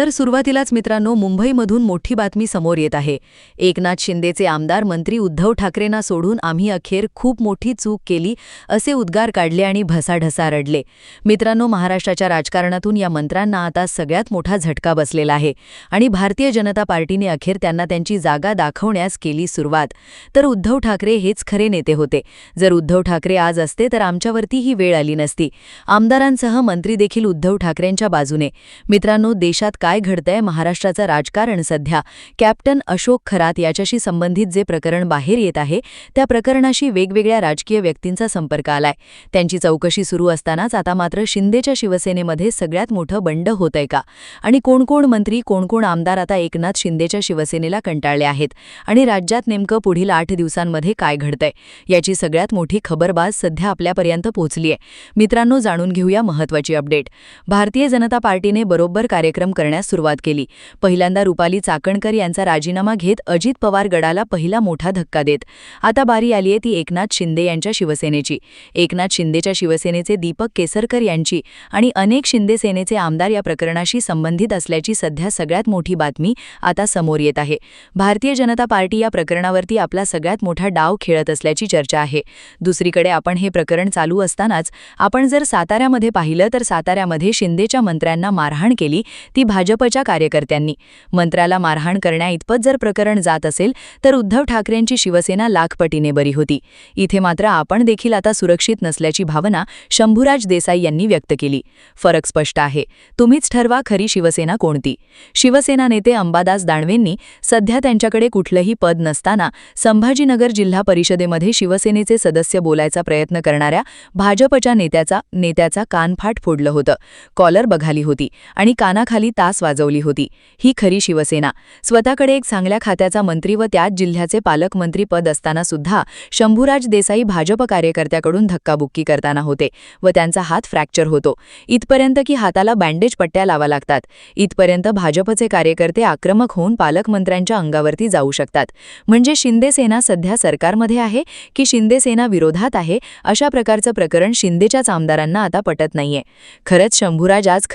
तर सुरुवातीलाच मित्रांनो, मुंबईमधून मोठी बातमी समोर येत आहे. एकनाथ शिंदेचे आमदार मंत्री उद्धव ठाकरेंना सोडून आम्ही अखेर खूप मोठी चूक केली असे उद्गार काढले आणि भसाढसा रडले. मित्रांनो, महाराष्ट्राच्या राजकारणातून या मंत्र्यांना आता सगळ्यात मोठा झटका बसलेला आहे आणि भारतीय जनता पार्टीने अखेर त्यांना त्यांची जागा दाखवण्यास केली सुरुवात. तर उद्धव ठाकरे हेच खरे नेते होते. जर उद्धव ठाकरे आज असते तर आमच्यावरती ही वेळ आली नसती. आमदारांसह मंत्री देखील उद्धव ठाकरेंच्या बाजूने. मित्रांनो, देशात काय घडतंय, महाराष्ट्राचं राजकारण सध्या, कॅप्टन अशोक खरात याच्याशी संबंधित जे प्रकरण बाहेर येत आहे त्या प्रकरणाशी वेगवेगळ्या राजकीय व्यक्तींचा संपर्क आलाय. त्यांची चौकशी सुरू असतानाच आता मात्र शिंदेच्या शिवसेनेमध्ये सगळ्यात मोठं बंड होतंय का? आणि कोण मंत्री, कोण आमदार आता एकनाथ शिंदेच्या शिवसेनेला कंटाळले आहेत आणि राज्यात नेमकं पुढील 8 दिवसांमध्ये काय घडतंय याची सगळ्यात मोठी खबरबाज सध्या आपल्यापर्यंत पोहोचलीय. मित्रांनो, जाणून घेऊया महत्त्वाची अपडेट. भारतीय जनता पार्टीने बरोबर कार्यक्रम करण्यास सुरुवात केली. पहिल्यांदा रुपाली चाकणकर यांचा राजीनामा घेत अजित पवार गडाला पहिला मोठा धक्का देत आता बारी आलीये ती एकनाथ शिंदे यांच्या शिवसेनेची. एकनाथ शिंदेच्या शिवसेनेचे दीपक केसरकर यांची आणि अनेक शिंदे सेनेचे आमदार या प्रकरणाशी संबंधित असल्याची सध्या सगळ्यात मोठी बातमी आता समोर येत आहे. भारतीय जनता पार्टी या प्रकरणावरती आपला सगळ्यात मोठा डाव खेळत असल्याची चर्चा आहे. दुसरीकडे आपण हे प्रकरण चालू असतानाच आपण जर साताऱ्यामध्ये पाहिलं तर साताऱ्यामध्ये शिंदेच्या मंत्र्यांना मारहाण केली ती भाजपच्या कार्यकर्त्यांनी. मंत्र्याला मारहाण करण्याइतपत जर प्रकरण जात असेल तर उद्धव ठाकरेंची शिवसेना लाखपटीने बरी होती. इथे मात्र आपण देखील आता सुरक्षित नसल्याची भावना शंभूराज देसाई यांनी व्यक्त केली. फरक स्पष्ट आहे. तुम्हीच ठरवा खरी शिवसेना कोणती. शिवसेना नेते अंबादास दानवेंनी सध्या त्यांच्याकडे कुठलंही पद नसताना संभाजीनगर जिल्हा परिषदेमध्ये शिवसेनेचे सदस्य बोलायचा प्रयत्न करणाऱ्या भाजपच्या नेत्याचा कानफाट फोडलं होतं. कॉलर बघाली होती आणि कानाखाली तास वाजवली होती. ही खरी शिवसेना. स्वतःकडे एक चांगल्या खात्याचा मंत्री व त्याच जिल्ह्याचे पालकमंत्री पद असताना सुद्धा शंभूराज देसाई भाजप कार्यकर्त्याकडून धक्काबुक्की करताना होते व त्यांचा हात फ्रॅक्चर होतो. इथपर्यंत की हाताला बँडेज पट्ट्या लावा लागतात. इथपर्यंत भाजपचे कार्यकर्ते आक्रमक होऊन पालकमंत्र्यांच्या अंगावरती जाऊ शकतात. म्हणजे शिंदे सेना सध्या सरकारमध्ये आहे की शिंदे सेना विरोधात आहे, अशा प्रकारचं प्रकरण शिंदेच्याच आमदारांना आता पटत नाहीये. खरंच शंभूराज आज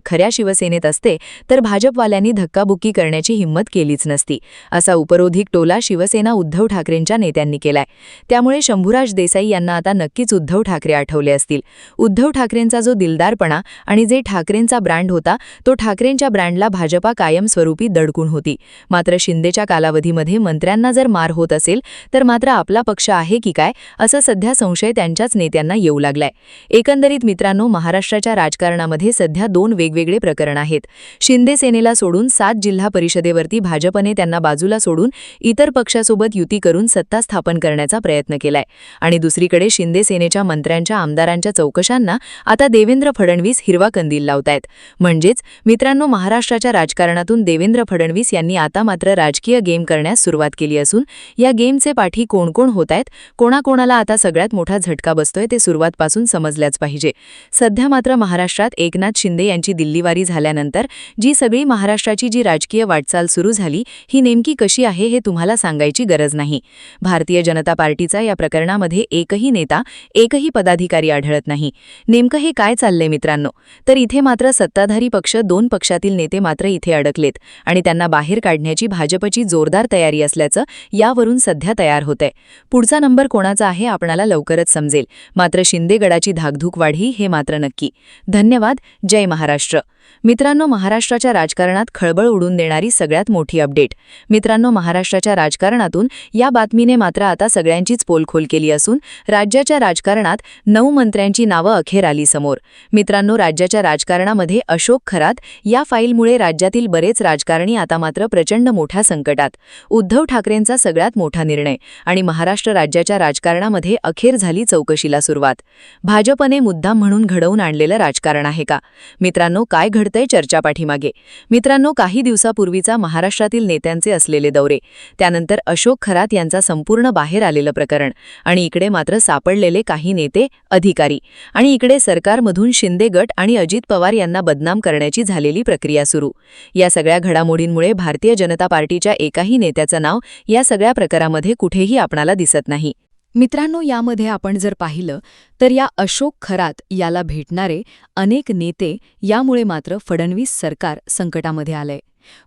खऱ्या शिवसेनेत असते तर भाजपवाल्यांनी धक्काबुक्की करण्याची हिंमत केलीच नसती, असा उपरोधिक टोला शिवसेना उद्धव ठाकरेंच्या नेत्यांनी केलाय. त्यामुळे शंभूराज देसाई यांना आता नक्कीच उद्धव ठाकरे आठवले असतील. उद्धव ठाकरेंचा जो दिलदारपणा आणि जे ठाकरेंचा ब्रँड होता तो ठाकरेंच्या ब्रँडला भाजपा कायमस्वरूपी दडकून होती. मात्र शिंदेच्या कालावधीमध्ये मंत्र्यांना जर मार होत असेल तर मात्र आपला पक्ष आहे की काय, असा सध्या संशय त्यांच्याच नेत्यांना येऊ लागलाय. एकंदरीत मित्रांनो, महाराष्ट्राच्या राजकारणामध्ये सध्या दोन वेगवेगळे प्रकरण आहेत. शिंदे सेनेला सोडून 7 जिल्हा परिषदेवरती भाजपने त्यांना बाजूला सोडून इतर पक्षासोबत युती करून सत्ता स्थापन करण्याचा प्रयत्न केलाय आणि दुसरीकडे शिंदे सेनेच्या मंत्र्यांच्या आमदारांच्या चौकशांना आता देवेंद्र फडणवीस हिरवा कंदील लावतायत. म्हणजेच मित्रांनो, महाराष्ट्राच्या राजकारणातून देवेंद्र फडणवीस यांनी आता मात्र राजकीय गेम करण्यास सुरुवात केली असून या गेमचे पाठी कोण होतायत, कोणाकोणाला आता सगळ्यात मोठा झटका बसतोय ते सुरुवातपासून समजल्याच पाहिजे. सध्या मात्र महाराष्ट्रात एकनाथ शिंदे यांची दिल्लीवारी झाल्यानंतर जी सगळी महाराष्ट्राची जी राजकीय वाटचाल सुरू झाली ही नेमकी कशी आहे हे तुम्हाला सांगायची गरज नाही. भारतीय जनता पार्टीचा या प्रकरणामध्ये एकही नेता, एकही पदाधिकारी आढळत नाही. नेमकं हे काय चाललंय मित्रांनो? तर इथे मात्र सत्ताधारी पक्ष, 2 पक्षातील नेते मात्र इथे अडकलेत आणि त्यांना बाहेर काढण्याची भाजपची जोरदार तयारी असल्याचं यावरून सध्या तयार होतंय. पुढचा नंबर कोणाचा आहे आपणाला लवकरच समजेल. मात्र शिंदे गडाची धाकधूक वाढी हे मात्र नक्की. धन्यवाद. जय महाराष्ट्र. मित्रांनो, महाराष्ट्राच्या राजकारणात खळबळ उडून देणारी सगळ्यात मोठी अपडेट. मित्रांनो, महाराष्ट्राच्या राजकारणातून या बातमीने मात्र आता सगळ्यांचीच पोलखोल केली असून राज्याच्या राजकारणात 9 मंत्र्यांची नावं अखेर आली समोर. मित्रांनो, राज्याच्या राजकारणामध्ये अशोक खरात या फाईलमुळे राज्यातील बरेच राजकारणी आता मात्र प्रचंड मोठ्या संकटात. उद्धव ठाकरेंचा सगळ्यात मोठा निर्णय आणि महाराष्ट्र राज्याच्या राजकारणामध्ये अखेर झाली चौकशीला सुरुवात. भाजपने मुद्दाम म्हणून घडवून आणलेलं राजकारण आहे का? मित्रांनो, काय घडतंय चर्चा पाठीमागे? मित्रांनो, काही दिवसापूर्वीचा महाराष्ट्रातील नेत्यांचे असलेले दौरे, त्यानंतर अशोक खरात यांचा संपूर्ण बाहेर आलेलं प्रकरण आणि इकडे मात्र सापडलेले काही नेते, अधिकारी आणि इकडे सरकारमधून शिंदे गट आणि अजित पवार यांना बदनाम करण्याची झालेली प्रक्रिया सुरू. या सगळ्या घडामोडींमुळे भारतीय जनता पार्टीच्या एकाही नेत्याचं नाव या सगळ्या प्रकारामध्ये कुठेही आपणाला दिसत नाही. मित्रांनो, यामध्ये आपण जर पाहिलं तर या अशोक खरात याला भेटणारे अनेक नेते यामुळे मात्र फडणवीस सरकार संकटामध्ये आलंय.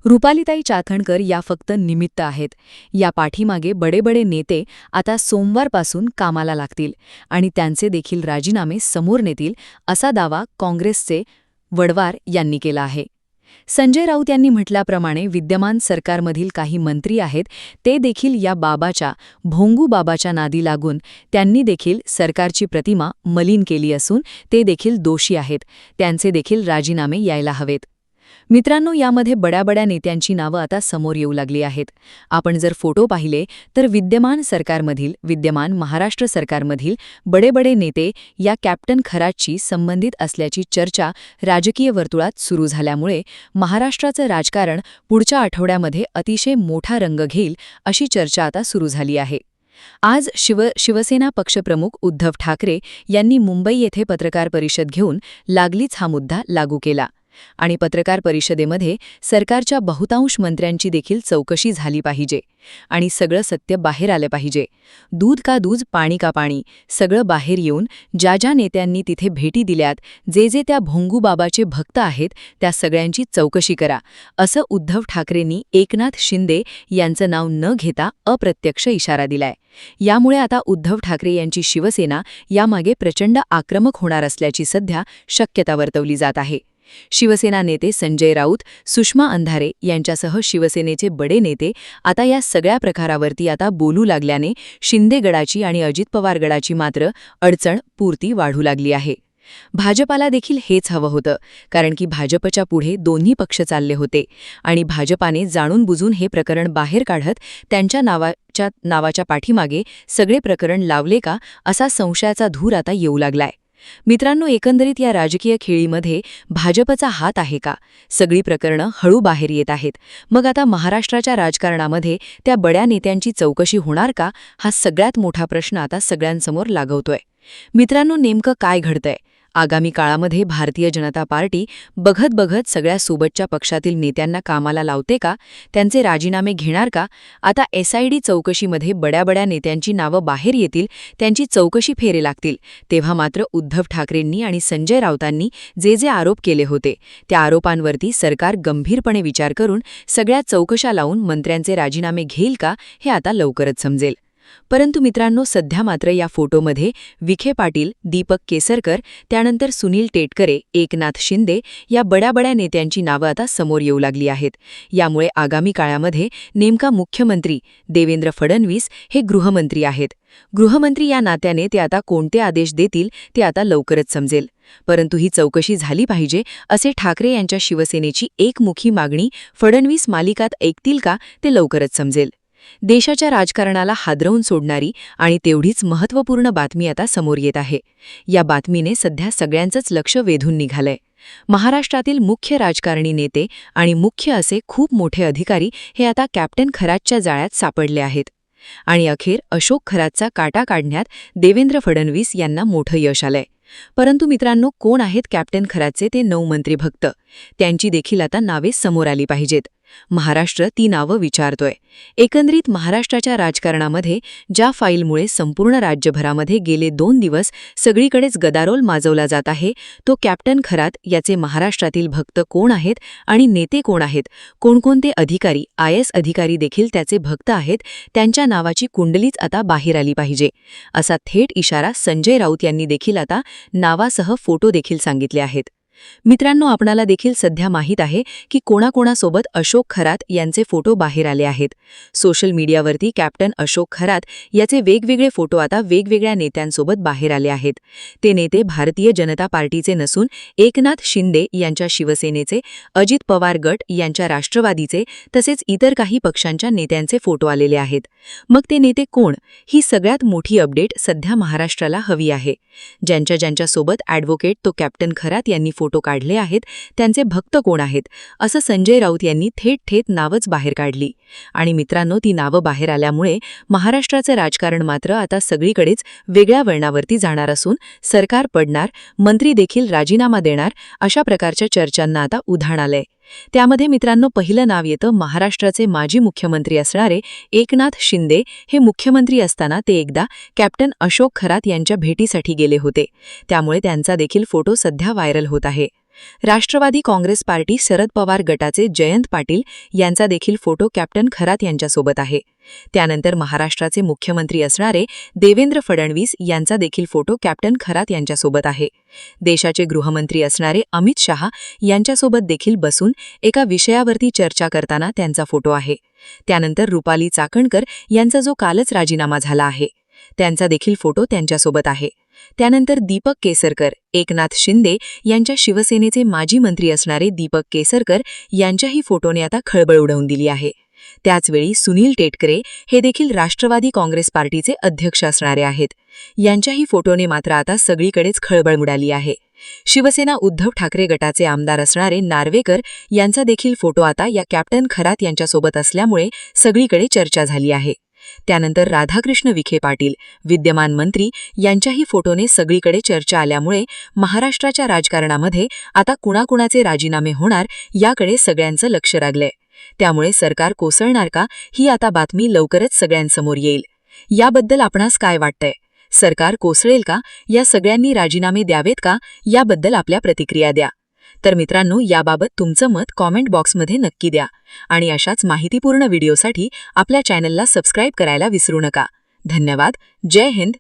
रुपालीताई चाकणकर या फक्त निमित्त आहेत. या पाठीमागे बडे बडे नेते आता सोमवारपासून कामाला लागतील आणि त्यांचे देखील राजीनामे समोर नेतील असा दावा काँग्रेसचे वडवार यांनी केला आहे. संजय राऊत यांनी म्हटल्याप्रमाणे विद्यमान सरकारमधील काही मंत्री आहेत ते देखील या भोंगू बाबाच्या नादी लागून त्यांनी देखील सरकारची प्रतिमा मलिन केली असून ते देखील दोषी आहेत. त्यांचे देखील राजीनामे यायला हवेत. मित्रांनो, यामध्ये बड्या नेत्यांची नावं आता समोर येऊ लागली आहेत. आपण जर फोटो पाहिले तर विद्यमान महाराष्ट्र सरकारमधील बडे नेते या कॅप्टन खरातशी संबंधित असल्याची चर्चा राजकीय वर्तुळात सुरू झाल्यामुळे महाराष्ट्राचं राजकारण पुढच्या आठवड्यामध्ये अतिशय मोठा रंग घेईल अशी चर्चा आता सुरू झाली आहे. आज शिवसेना पक्षप्रमुख उद्धव ठाकरे यांनी मुंबई येथे पत्रकार परिषद घेऊन लागलीच हा मुद्दा लागू केला आणि पत्रकार परिषदेमध्ये सरकारच्या बहुतांश मंत्र्यांची देखील चौकशी झाली पाहिजे आणि सगळं सत्य बाहेर आलं पाहिजे. दूध का दूध, पाणी का पाणी, सगळं बाहेर येऊन ज्या नेत्यांनी तिथे भेटी दिल्यात, जे त्या भोंगू बाबाचे भक्त आहेत, त्या सगळ्यांची चौकशी करा, असं उद्धव ठाकरेंनी एकनाथ शिंदे यांचं नाव न घेता अप्रत्यक्ष इशारा दिलाय. यामुळे आता उद्धव ठाकरे यांची शिवसेना यामागे प्रचंड आक्रमक होणार असल्याची सध्या शक्यता वर्तवली जात आहे. शिवसेना नेते संजय राऊत, सुषमा अंधारे यांच्यासह शिवसेनेचे बडे नेते आता या सगळ्या प्रकारावरती आता बोलू लागल्याने शिंदे गडाची आणि अजित पवार गडाची मात्र अडचण पुरती वाढू लागली आहे. भाजपाला देखील हेच हवं होतं, कारण की भाजपच्या पुढे दोन्ही पक्ष चालले होते आणि भाजपाने जाणून बुजून हे प्रकरण बाहेर काढत त्यांच्या नावाच्या पाठीमागे सगळे प्रकरण लावले का असा संशयाचा धूर आता येऊ लागलाय. मित्रांनो, एकंदरीत या राजकीय खेळीमध्ये भाजपचा हात आहे का? सगळी प्रकरणं हळू बाहेर येत आहेत. मग आता महाराष्ट्राच्या राजकारणामध्ये त्या बड्या नेत्यांची चौकशी होणार का? हा सगळ्यात मोठा प्रश्न आता सगळ्यांसमोर लागवतोय. मित्रांनो, नेमकं काय घडतंय? आगामी काळामध्ये भारतीय जनता पार्टी बघत सगळ्या सोबतच्या पक्षातील नेत्यांना कामाला लावते का? त्यांचे राजीनामे घेणार का? आता SID चौकशीमध्ये बड्या नेत्यांची नावं बाहेर येतील, त्यांची चौकशी फेरे लागतील, तेव्हा मात्र उद्धव ठाकरेंनी आणि संजय राऊतांनी जे आरोप केले होते त्या आरोपांवरती सरकार गंभीरपणे विचार करून सगळ्या चौकशा लावून मंत्र्यांचे राजीनामे घेईल का, हे आता लवकरच समजेल. परंतु मित्रांनो, सध्या मात्र या फोटोमध्ये विखे पाटील, दीपक केसरकर, त्यानंतर सुनील टेटकरे, एकनाथ शिंदे या बड्या नेत्यांची नावं आता समोर येऊ लागली आहेत. यामुळे आगामी काळामध्ये नेमका मुख्यमंत्री देवेंद्र फडणवीस हे गृहमंत्री आहेत. गृहमंत्री या नात्याने ते आता कोणते आदेश देतील ते आता लवकरच समजेल. परंतु ही चौकशी झाली पाहिजे असे ठाकरे यांच्या शिवसेनेची एकमुखी मागणी फडणवीस मालिकात ऐकतील का, ते लवकरच समजेल. देशाच्या राजकारणाला हादरवून सोडणारी आणि तेवढीच महत्त्वपूर्ण बातमी आता समोर येत आहे. या बातमीने सध्या सगळ्यांचंच लक्ष वेधून निघालंय. महाराष्ट्रातील मुख्य राजकारणी नेते आणि मुख्य असे खूप मोठे अधिकारी हे आता कॅप्टन खरातच्या जाळ्यात सापडले आहेत आणि अखेर अशोक खरातचा काटा काढण्यात देवेंद्र फडणवीस यांना मोठं यश आलंय. परंतु मित्रांनो, कोण आहेत कॅप्टन खरातचे ते 9 मंत्री भक्त? त्यांची देखील आता नावे समोर आली पाहिजेत. महाराष्ट्र ती नावं विचारतोय. एकंदरीत महाराष्ट्राच्या राजकारणामध्ये ज्या फाईलमुळे संपूर्ण राज्यभरामध्ये गेले 2 दिवस सगळीकडेच गदारोळ माजवला जात आहे, तो कॅप्टन खरात याचे महाराष्ट्रातील भक्त कोण आहेत आणि नेते कोण आहेत, कोणकोणते अधिकारी, IAS अधिकारी देखील त्याचे भक्त आहेत, त्यांच्या नावाची कुंडलीच आता बाहेर आली पाहिजे, असा थेट इशारा संजय राऊत यांनी देखील आता नावासह फोटो देखील सांगितले आहेत. मित्रांनो, आपणाला देखील सध्या माहीत आहे की कोणाकोणासोबत अशोक खरात यांचे फोटो बाहेर आले आहेत. सोशल मीडियावरती कॅप्टन अशोक खरात याचे वेगवेगळे फोटो आता वेगवेगळ्या नेत्यांसोबत बाहेर आले आहेत. ते नेते भारतीय जनता पार्टीचे नसून एकनाथ शिंदे यांच्या शिवसेनेचे, अजित पवार गट यांच्या राष्ट्रवादीचे तसेच इतर काही पक्षांच्या नेत्यांचे फोटो आलेले आहेत. मग ते नेते कोण? ही सगळ्यात मोठी अपडेट सध्या महाराष्ट्राला हवी आहे. ज्यांच्यासोबत ॲडव्होकेट तो कॅप्टन खरात यांनी फोटो काढले आहेत, त्यांचे भक्त कोण आहेत, असं संजय राऊत यांनी थेट नावच बाहेर काढली. आणि मित्रांनो, ती नावं बाहेर आल्यामुळे महाराष्ट्राचं राजकारण मात्र आता सगळीकडेच वेगळ्या वळणावरती जाणार असून सरकार पडणार, मंत्री देखील राजीनामा देणार, अशा प्रकारच्या चर्चांना आता उधाण आलंय. त्यामध्ये मित्रांनो पहिलं नाव येतं महाराष्ट्राचे माजी मुख्यमंत्री असणारे एकनाथ शिंदे. हे मुख्यमंत्री असताना ते एकदा कॅप्टन अशोक खरात यांच्या भेटीसाठी गेले होते. त्यामुळे त्यांचा देखील फोटो सध्या व्हायरल होत आहे. राष्ट्रवादी काँग्रेस पार्टी शरद पवार गटाचे जयंत पाटील यांचा देखील फोटो कॅप्टन खरात यांच्यासोबत आहे. त्यानंतर महाराष्ट्राचे मुख्यमंत्री असणारे देवेंद्र फडणवीस यांचा देखील फोटो कॅप्टन खरात यांच्यासोबत आहे. देशाचे गृहमंत्री असणारे अमित शहा यांच्यासोबत देखील बसून एका विषयावरती चर्चा करताना त्यांचा फोटो आहे. त्यानंतर रुपाली चाकणकर यांचा जो कालच राजीनामा झाला आहे त्यांचा देखील फोटो त्यांच्यासोबत आहे. त्यानंतर दीपक केसरकर, एकनाथ शिंदे यांच्या शिवसेनेचे माजी मंत्री असणारे दीपक केसरकर यांच्याही फोटोने आता खळबळ उडवून दिली आहे. त्याचवेळी सुनील टेटकरे हे देखील राष्ट्रवादी काँग्रेस पार्टीचे अध्यक्ष असणारे आहेत. यांच्याही फोटोने मात्र आता सगळीकडेच खळबळ उडाली आहे. शिवसेना उद्धव ठाकरे गटाचे आमदार असणारे नार्वेकर यांचा देखील फोटो आता या कॅप्टन खरात यांच्यासोबत असल्यामुळे सगळीकडे चर्चा झाली आहे. त्यानंतर राधाकृष्ण विखे पाटील, विद्यमान मंत्री यांच्याही फोटोने सगळीकडे चर्चा आल्यामुळे महाराष्ट्राच्या राजकारणामध्ये आता कुणाकुणाचे राजीनामे होणार याकडे सगळ्यांचं लक्ष लागलंय. त्यामुळे सरकार कोसळणार का ही आता बातमी लवकरच सगळ्यांसमोर येईल. याबद्दल आपणास काय वाटतंय? सरकार कोसळेल का? या सगळ्यांनी राजीनामे द्यावेत का? याबद्दल आपल्या प्रतिक्रिया द्या. तर मित्रांनो, याबाबत तुमचं मत कॉमेंट बॉक्समध्ये नक्की द्या आणि अशाच माहितीपूर्ण व्हिडिओसाठी आपल्या चॅनलला सबस्क्राईब करायला विसरू नका. धन्यवाद. जय हिंद.